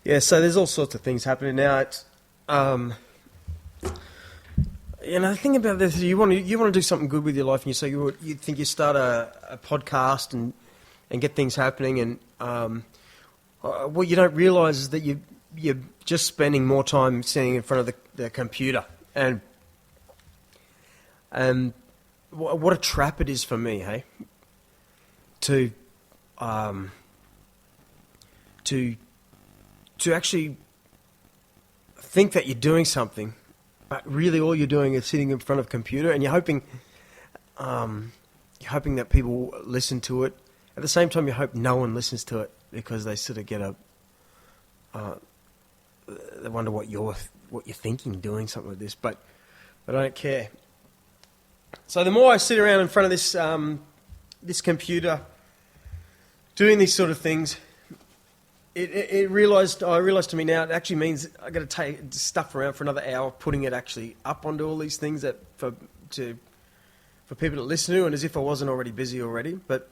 Yeah, so there's all sorts of things happening now. It's, the thing about this, you want to do something good with your life, and you think you start a podcast and get things happening, and what you don't realise is that you're just spending more time sitting in front of the computer, and what a trap it is for me, hey, to actually think that you're doing something, but really all you're doing is sitting in front of a computer, and you're hoping that people listen to it. At the same time, you hope no one listens to it because they sort of get they wonder what you're thinking doing something like this. But I don't care. So the more I sit around in front of this computer, doing these sort of things, I realised to me now it actually means I got to take stuff around for another hour, putting it actually up onto all these things that for people to listen to, and as if I wasn't already busy already. But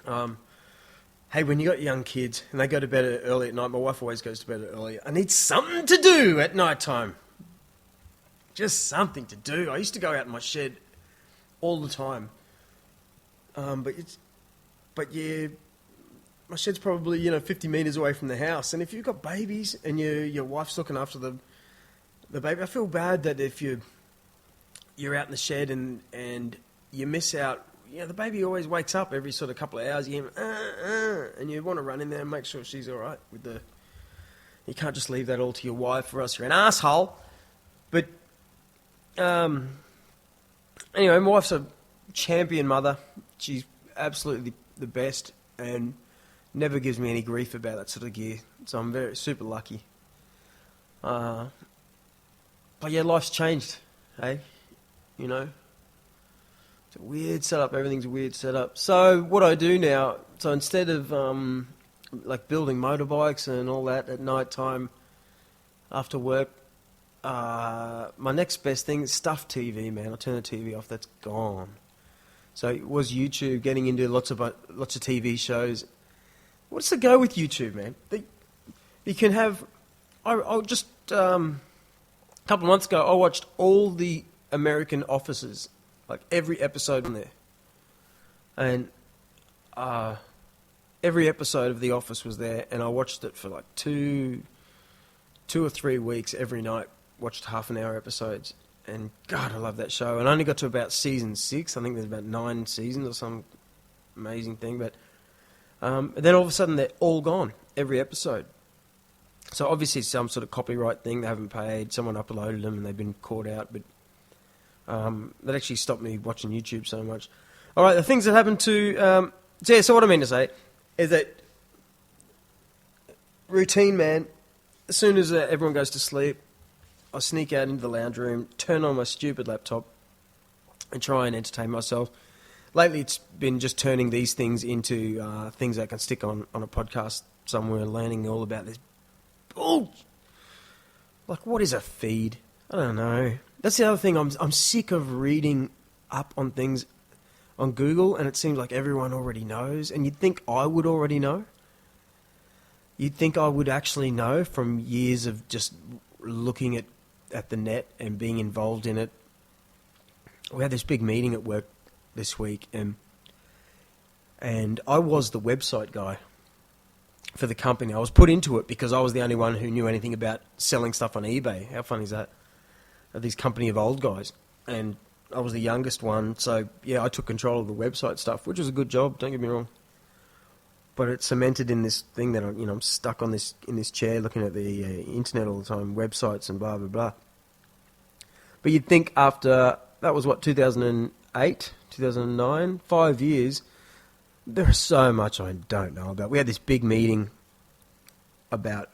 hey, when you got young kids and they go to bed early at night, my wife always goes to bed early. I need something to do at night time. Just something to do. I used to go out in my shed all the time, but yeah. My shed's probably 50 metres away from the house, and if you've got babies and your wife's looking after the baby, I feel bad that if you're out in the shed and you miss out. The baby always wakes up every sort of couple of hours. You hear and you want to run in there and make sure she's all right with the. You can't just leave that all to your wife, or else you're an asshole. But anyway, my wife's a champion mother. She's absolutely the best, and never gives me any grief about that sort of gear. So I'm super lucky. But yeah, life's changed, hey? It's a weird setup. Everything's a weird setup. So what I do now, so instead of like building motorbikes and all that at night time after work, my next best thing is stuff TV, man. I turn the TV off. That's gone. So it was YouTube, getting into lots of TV shows. What's the go with YouTube, man? You can have... I'll just... a couple of months ago, I watched all the American Offices, like every episode on there. And every episode of The Office was there, and I watched it for like two or 3 weeks every night, watched half-an-hour episodes. And God, I love that show. And I only got to about season 6. I think there's about 9 seasons or some amazing thing, but... then all of a sudden they're all gone, every episode. So obviously it's some sort of copyright thing, they haven't paid, someone uploaded them and they've been caught out, but that actually stopped me watching YouTube so much. Alright, the things that happened to... so what I mean to say is that routine, man, as soon as everyone goes to sleep, I sneak out into the lounge room, turn on my stupid laptop and try and entertain myself. Lately, it's been just turning these things into things I can stick on a podcast somewhere, learning all about this. Oh, like what is a feed? I don't know. That's the other thing. I'm sick of reading up on things on Google, and it seems like everyone already knows. And you'd think I would already know. You'd think I would actually know from years of just looking at the net and being involved in it. We had this big meeting at work this week, and I was the website guy for the company. I was put into it because I was the only one who knew anything about selling stuff on eBay. How funny is that? These company of old guys, and I was the youngest one, so yeah, I took control of the website stuff, which was a good job, don't get me wrong. But it cemented in this thing that I'm stuck in this chair looking at the internet all the time, websites and blah blah blah. But you'd think after that was 2008, 2009, 5 years, there is so much I don't know about. We had this big meeting about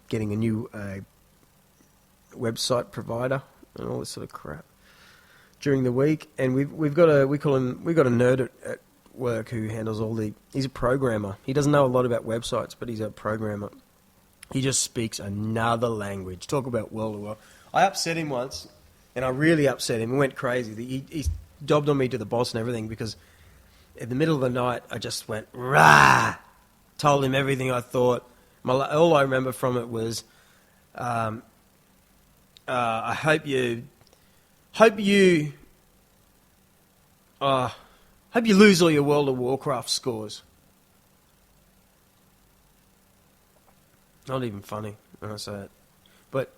getting a new website provider and all this sort of crap during the week, and we've got a nerd at work who handles he's a programmer. He doesn't know a lot about websites, but he's a programmer. He just speaks another language. Talk about world of war. I upset him once, and I really upset him. He went crazy. He dobbed on me to the boss and everything because in the middle of the night I just went rah, told him everything I thought, All I remember from it was, I hope you lose all your World of Warcraft scores. Not even funny when I say it. But,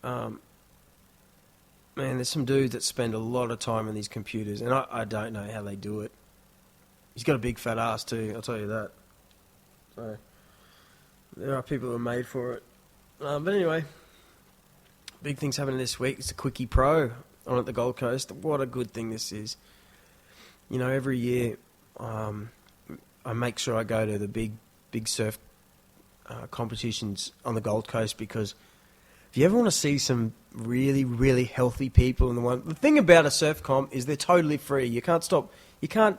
man, there's some dudes that spend a lot of time on these computers, and I don't know how they do it. He's got a big fat ass too, I'll tell you that. So, there are people who are made for it. But anyway, big things happening this week. It's the Quickie Pro on at the Gold Coast. What a good thing this is. You know, every year I make sure I go to the big surf competitions on the Gold Coast, because if you ever want to see some really, really healthy people in the thing about a surf comp is they're totally free. You can't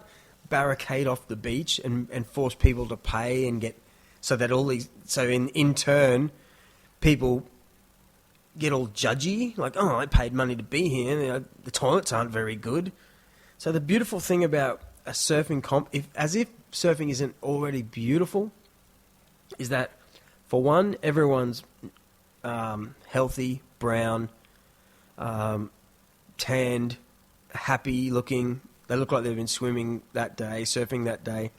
barricade off the beach and force people to pay and get, so in turn people get all judgy, like, oh, I paid money to be here, the toilets aren't very good. So the beautiful thing about a surfing comp, as if surfing isn't already beautiful, is that, for one, everyone's healthy, brown, tanned, happy looking. They look like they've been swimming that day, surfing that day,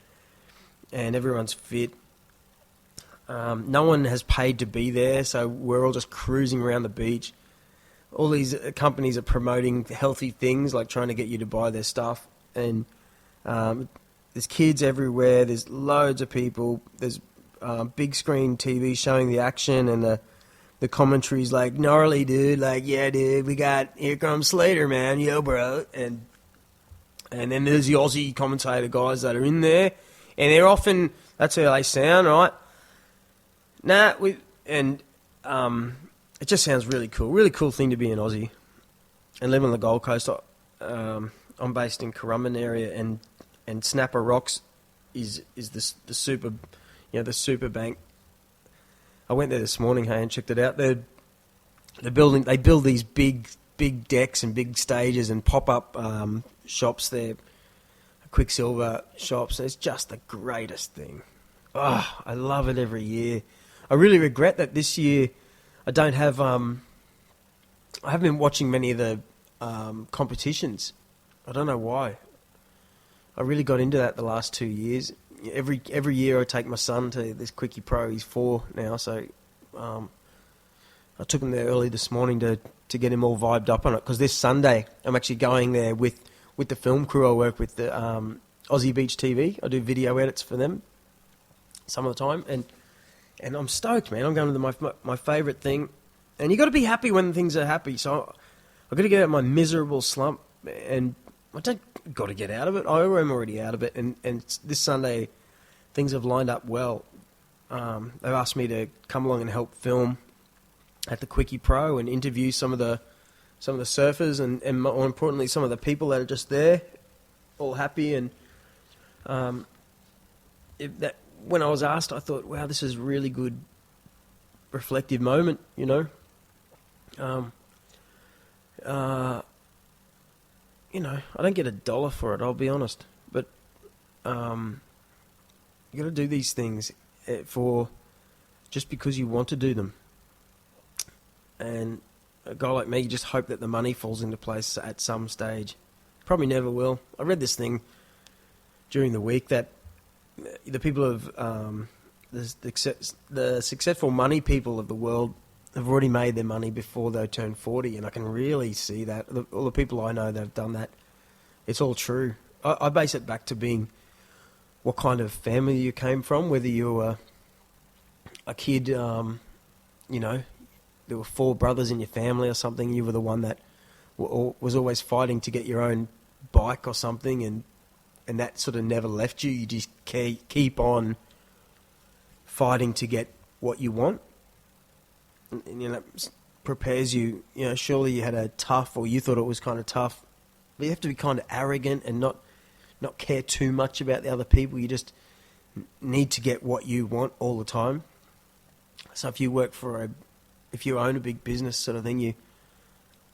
and everyone's fit. No one has paid to be there, so we're all just cruising around the beach. All these companies are promoting healthy things, like trying to get you to buy their stuff. And there's kids everywhere. There's loads of people. There's big screen TV showing the action, and the commentary's like, gnarly, dude. Like, yeah, dude, here comes Slater, man. Yo, bro. And then there's the Aussie commentator guys that are in there, and they're often, that's how they sound, right? It just sounds really cool. Really cool thing to be an Aussie and live on the Gold Coast. I'm based in Currumbin area, and Snapper Rocks is the super, the super bank. I went there this morning, hey, and checked it out. They build these big decks and big stages and pop up shops there, Quicksilver shops. It's just the greatest thing. Oh, I love it every year. I really regret that this year I don't have. I haven't been watching many of the competitions. I don't know why. I really got into that the last 2 years. Every year I take my son to this Quickie Pro. He's 4 now, so I took him there early this morning to get him all vibed up on it. Because this Sunday I'm actually going there with the film crew I work with, the Aussie Beach TV. I do video edits for them some of the time, and I'm stoked, man. I'm going to my favourite thing. And you got to be happy when things are happy. So I've got to get out of my miserable slump, and I don't got to get out of it. I am already out of it. And this Sunday, things have lined up well. They've asked me to come along and help film at the Quickie Pro and interview some of the surfers and more importantly, some of the people that are just there, all happy. And when I was asked, I thought, wow, this is a really good reflective moment, I don't get $1 for it, I'll be honest. But you got to do these things for just because you want to do them. And a guy like me, you just hope that the money falls into place at some stage. Probably never will. I read this thing during the week that the people of the successful money people of the world have already made their money before they turn 40, and I can really see that. All the people I know that have done that, it's all true. I base it back to being what kind of family you came from, whether you were a kid, there were 4 brothers in your family or something, you were the one that was always fighting to get your own bike or something, and that sort of never left you. You just keep on fighting to get what you want. And that prepares you. Surely you had a tough, or you thought it was kind of tough. But you have to be kind of arrogant and not care too much about the other people. You just need to get what you want all the time. So if you work if you own a big business sort of thing,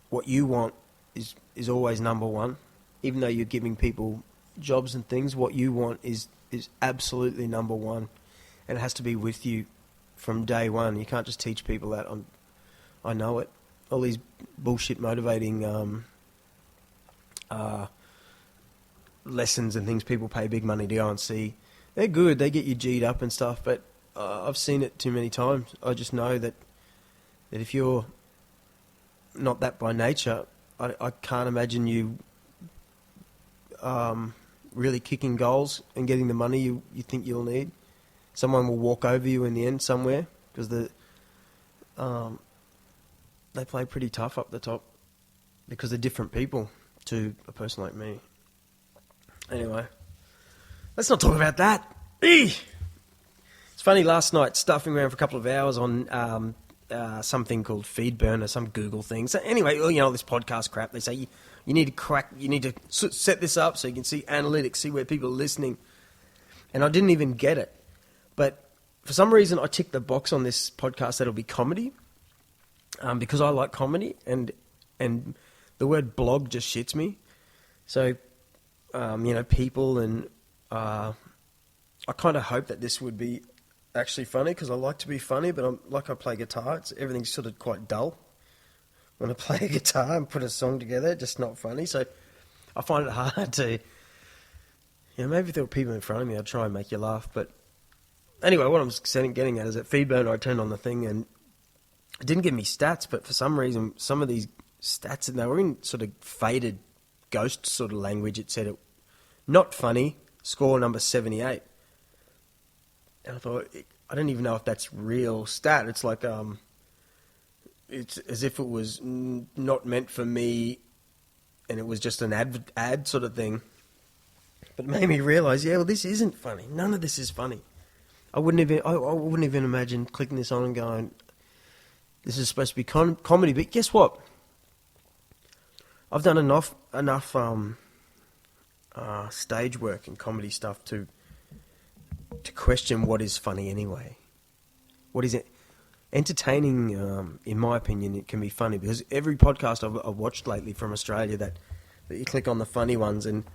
what you want is always number one. Even though you're giving people jobs and things, what you want is absolutely number one, and it has to be with you from day one. You can't just teach people that. I know it. All these bullshit motivating lessons and things people pay big money to go and see. They're good. They get you G'd up and stuff, but I've seen it too many times. I just know that if you're not that by nature, I can't imagine you really kicking goals and getting the money you think you'll need. Someone will walk over you in the end somewhere because they play pretty tough up the top because they're different people to a person like me. Anyway, let's not talk about that. It's funny, last night, stuffing around for a couple of hours on something called Feedburner, some Google thing. So anyway, you know, this podcast crap, they say you need to set this up so you can see analytics, see where people are listening. And I didn't even get it. But for some reason, I ticked the box on this podcast that'll be comedy, because I like comedy, and the word blog just shits me. So, you know, people, and I kind of hope that this would be actually funny, because I like to be funny, but I play guitar. Everything's sort of quite dull when I play a guitar and put a song together, just not funny. So I find it hard to, you know, maybe if there were people in front of me, I'd try and make you laugh. But anyway, what I'm getting at is that Feedburner, I turned on the thing and it didn't give me stats, but for some reason, some of these stats, and they were in sort of faded ghost sort of language. It said, not funny, score number 78. And I thought, I don't even know if that's real stat. It's like, it's as if it was not meant for me, and it was just an ad sort of thing. But it made me realise, yeah, well, this isn't funny. None of this is funny. I wouldn't even imagine clicking this on and going, this is supposed to be comedy. But guess what? I've done enough stage work and comedy stuff to question what is funny anyway. What is it? Entertaining, in my opinion, it can be funny, because every podcast I've watched lately from Australia that you click on the funny ones, and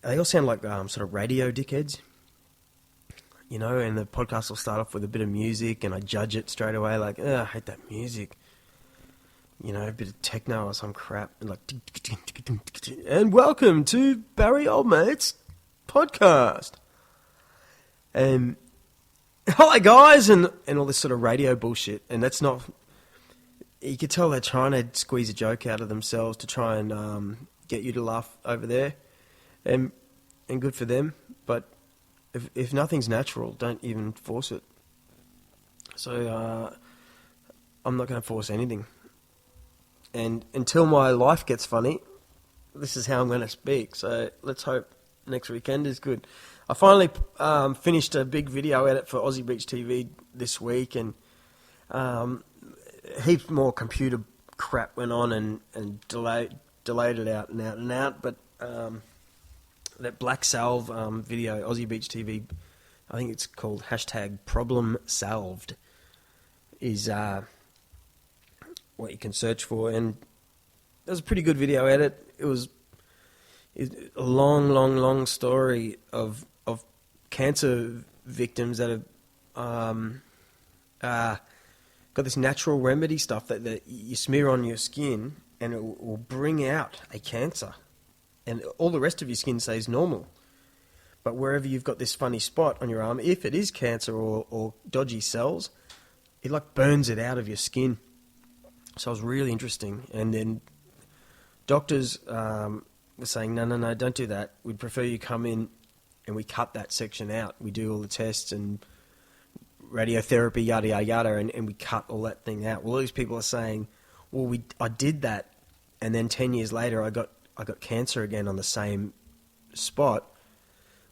they all sound like sort of radio dickheads, you know, and the podcast will start off with a bit of music and I judge it straight away, like, I hate that music. You know, a bit of techno or some crap, and like, and welcome to Barry Oldmate's podcast. And hi guys, and all this sort of radio bullshit, and that's not. You could tell they're trying to squeeze a joke out of themselves to try and get you to laugh over there, and good for them. But if nothing's natural, don't even force it. So I'm not going to force anything. And until my life gets funny, this is how I'm going to speak. So let's hope next weekend is good. I finally finished a big video edit for Aussie Beach TV this week, and heaps more computer crap went on and delayed it out and out and out. But that Black Salve video, Aussie Beach TV, I think it's called #ProblemSalved, is what you can search for, and it was a pretty good video edit. It was a long story of cancer victims that have got this natural remedy stuff that you smear on your skin, and it will bring out a cancer, and all the rest of your skin stays normal. But wherever you've got this funny spot on your arm, if it is cancer or dodgy cells, it like burns it out of your skin. So it was really interesting. And then doctors were saying, no, don't do that. We'd prefer you come in and we cut that section out. We do all the tests and radiotherapy, yada, yada, yada, and we cut all that thing out. Well, all these people are saying, well, I did that, and then 10 years later I got cancer again on the same spot,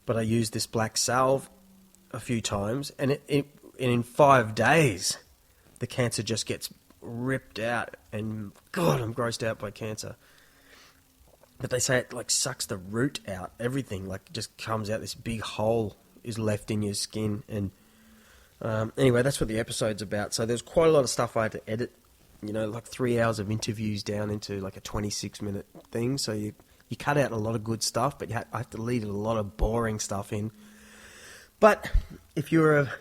but I used this black salve a few times, and in 5 days the cancer just gets ripped out, and God, I'm grossed out by cancer. But they say it like sucks the root out, everything like just comes out. This big hole is left in your skin, and anyway, that's what the episode's about. So there's quite a lot of stuff I had to edit, you know, like 3 hours of interviews down into like a 26-minute thing. So you cut out a lot of good stuff, but I have to leave a lot of boring stuff in. But if you're a